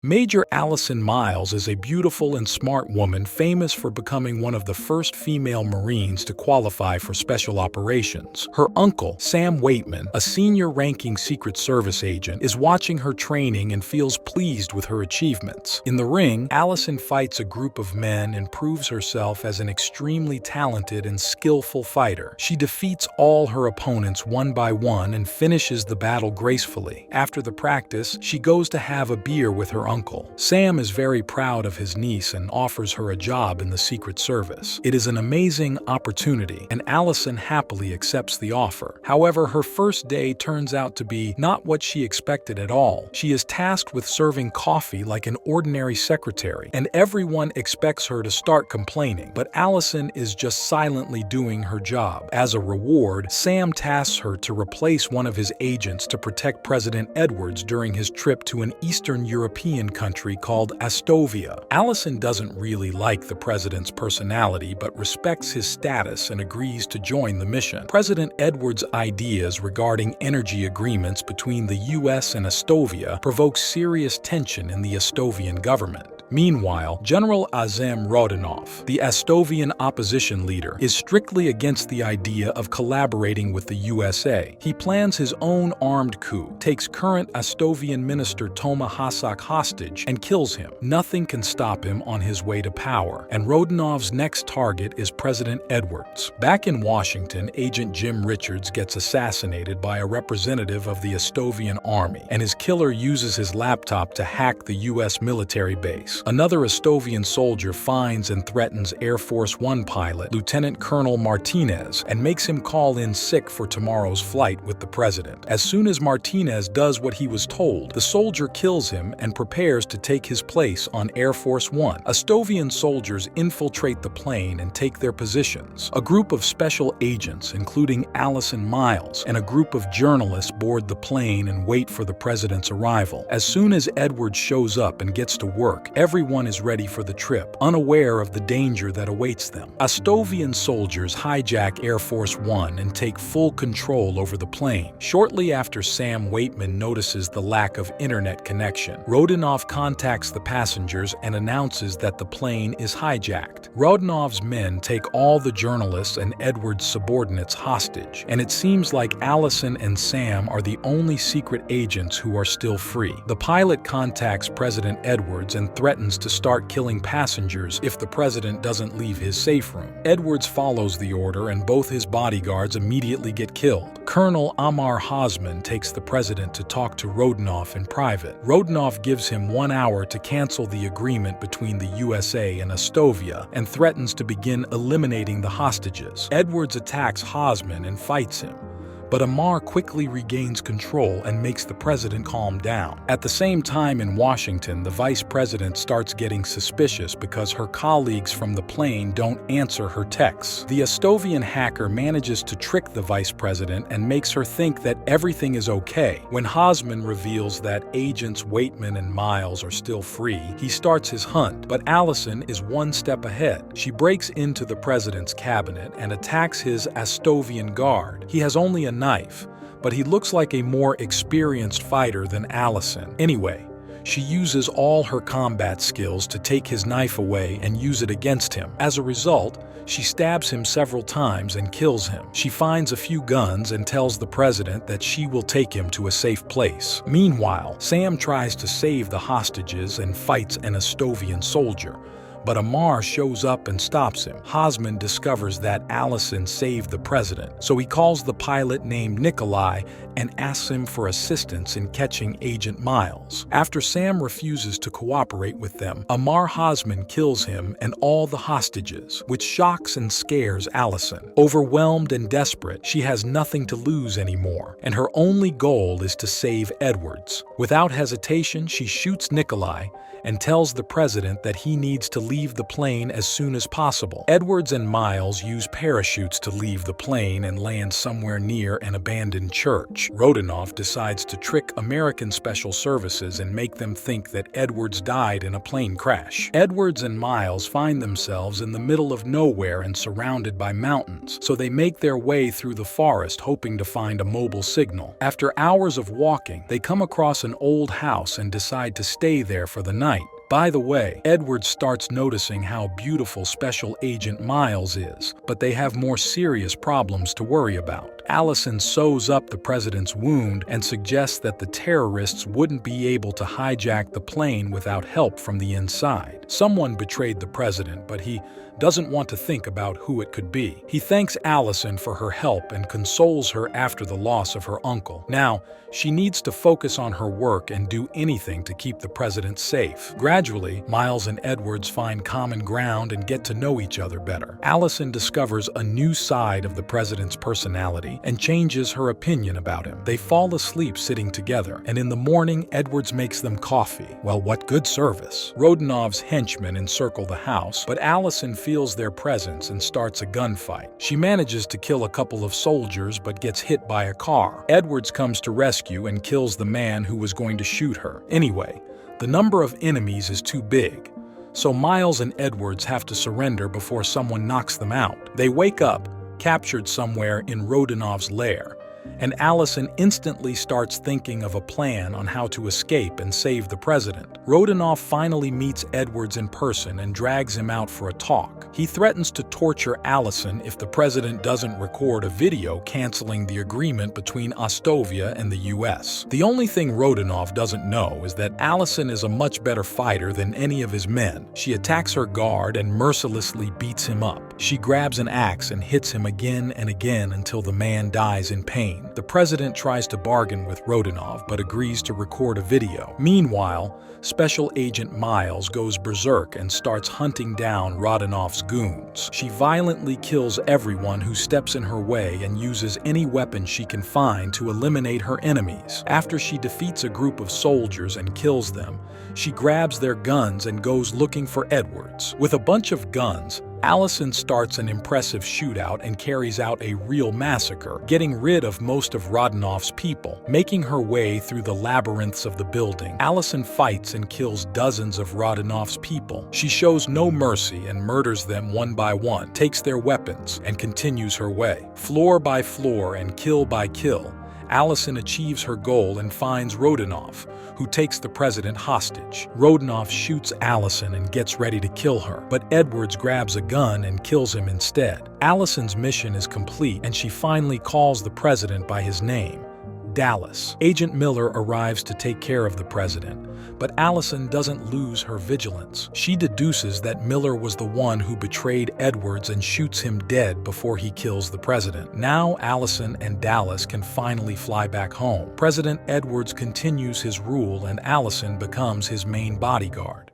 Major Allison Miles is a beautiful and smart woman famous for becoming one of the first female Marines to qualify for special operations. Her uncle, Sam Waitman, a senior-ranking Secret Service agent, is watching her training and feels pleased with her achievements. In the ring, Allison fights a group of men and proves herself as an extremely talented and skillful fighter. She defeats all her opponents one by one and finishes the battle gracefully. After the practice, she goes to have a beer with her uncle. Sam is very proud of his niece and offers her a job in the Secret Service. It is an amazing opportunity, and Allison happily accepts the offer. However, her first day turns out to be not what she expected at all. She is tasked with serving coffee like an ordinary secretary, and everyone expects her to start complaining, but Allison is just silently doing her job. As a reward, Sam tasks her to replace one of his agents to protect President Edwards during his trip to an Eastern European country called Astovia. Allison doesn't really like the president's personality but respects his status and agrees to join the mission. President Edwards' ideas regarding energy agreements between the US and Astovia provoke serious tension in the Astovian government. Meanwhile, General Azem Rodionov, the Astovian opposition leader, is strictly against the idea of collaborating with the USA. He plans his own armed coup, takes current Astovian minister Toma Hasak hostage, and kills him. Nothing can stop him on his way to power, and Rodionov's next target is President Edwards. Back in Washington, Agent Jim Richards gets assassinated by a representative of the Astovian army, and his killer uses his laptop to hack the US military base. Another Astovian soldier finds and threatens Air Force One pilot Lieutenant Colonel Martinez and makes him call in sick for tomorrow's flight with the president. As soon as Martinez does what he was told, the soldier kills him and prepares to take his place on Air Force One. Astovian soldiers infiltrate the plane and take their positions. A group of special agents, including Allison Miles, and a group of journalists board the plane and wait for the president's arrival. As soon as Edwards shows up and gets to work, everyone is ready for the trip, unaware of the danger that awaits them. Astovian soldiers hijack Air Force One and take full control over the plane. Shortly after Sam Waitman notices the lack of internet connection, Rodionov contacts the passengers and announces that the plane is hijacked. Rodionov's men take all the journalists and Edwards' subordinates hostage, and it seems like Allison and Sam are the only secret agents who are still free. The pilot contacts President Edwards and threatens to start killing passengers if the president doesn't leave his safe room. Edwards follows the order and both his bodyguards immediately get killed. Colonel Amar Hosman takes the president to talk to Rodionov in private. Rodionov gives him 1 hour to cancel the agreement between the USA and Astovia and threatens to begin eliminating the hostages. Edwards attacks Hosman and fights him, but Amar quickly regains control and makes the president calm down. At the same time in Washington, the vice president starts getting suspicious because her colleagues from the plane don't answer her texts. The Astovian hacker manages to trick the vice president and makes her think that everything is okay. When Hosman reveals that agents Waitman and Miles are still free, he starts his hunt, but Allison is one step ahead. She breaks into the president's cabinet and attacks his Astovian guard. He has only a knife, but he looks like a more experienced fighter than Allison. Anyway, she uses all her combat skills to take his knife away and use it against him. As a result, she stabs him several times and kills him. She finds a few guns and tells the president that she will take him to a safe place. Meanwhile, Sam tries to save the hostages and fights an Astovian soldier, but Amar shows up and stops him. Hosman discovers that Allison saved the president, so he calls the pilot named Nikolai and asks him for assistance in catching Agent Miles. After Sam refuses to cooperate with them, Amar Hosman kills him and all the hostages, which shocks and scares Allison. Overwhelmed and desperate, she has nothing to lose anymore, and her only goal is to save Edwards. Without hesitation, she shoots Nikolai and tells the president that he needs to leave the plane as soon as possible. Edwards and Miles use parachutes to leave the plane and land somewhere near an abandoned church. Rodionov decides to trick American Special Services and make them think that Edwards died in a plane crash. Edwards and Miles find themselves in the middle of nowhere and surrounded by mountains, so they make their way through the forest hoping to find a mobile signal. After hours of walking, they come across an old house and decide to stay there for the night. By the way, Edwards starts noticing how beautiful Special Agent Miles is, but they have more serious problems to worry about. Allison sews up the president's wound and suggests that the terrorists wouldn't be able to hijack the plane without help from the inside. Someone betrayed the president, but he doesn't want to think about who it could be. He thanks Allison for her help and consoles her after the loss of her uncle. Now, she needs to focus on her work and do anything to keep the president safe. Gradually, Miles and Edwards find common ground and get to know each other better. Allison discovers a new side of the president's personality and changes her opinion about him. They fall asleep sitting together, and in the morning, Edwards makes them coffee. Well, what good service. Rodinov's henchmen encircle the house, but Allison feels their presence and starts a gunfight. She manages to kill a couple of soldiers but gets hit by a car. Edwards comes to rescue and kills the man who was going to shoot her. Anyway, the number of enemies is too big, so Miles and Edwards have to surrender before someone knocks them out. They wake up, captured somewhere in Rodinov's lair, and Allison instantly starts thinking of a plan on how to escape and save the president. Rodionov finally meets Edwards in person and drags him out for a talk. He threatens to torture Allison if the president doesn't record a video canceling the agreement between Ostovia and the US. The only thing Rodionov doesn't know is that Allison is a much better fighter than any of his men. She attacks her guard and mercilessly beats him up. She grabs an axe and hits him again and again until the man dies in pain. The president tries to bargain with Rodionov but agrees to record a video. Meanwhile, Special Agent Miles goes berserk and starts hunting down Rodionov's goons. She violently kills everyone who steps in her way and uses any weapon she can find to eliminate her enemies. After she defeats a group of soldiers and kills them, she grabs their guns and goes looking for Edwards. With a bunch of guns, Allison starts an impressive shootout and carries out a real massacre, getting rid of most of Rodionov's people. Making her way through the labyrinths of the building, Allison fights and kills dozens of Rodionov's people. She shows no mercy and murders them one by one, takes their weapons, and continues her way. Floor by floor and kill by kill, Allison achieves her goal and finds Rodionov, who takes the president hostage. Rodionov shoots Allison and gets ready to kill her, but Edwards grabs a gun and kills him instead. Allison's mission is complete, and she finally calls the president by his name, Dallas. Agent Miller arrives to take care of the president, but Allison doesn't lose her vigilance. She deduces that Miller was the one who betrayed Edwards and shoots him dead before he kills the president. Now Allison and Dallas can finally fly back home. President Edwards continues his rule and Allison becomes his main bodyguard.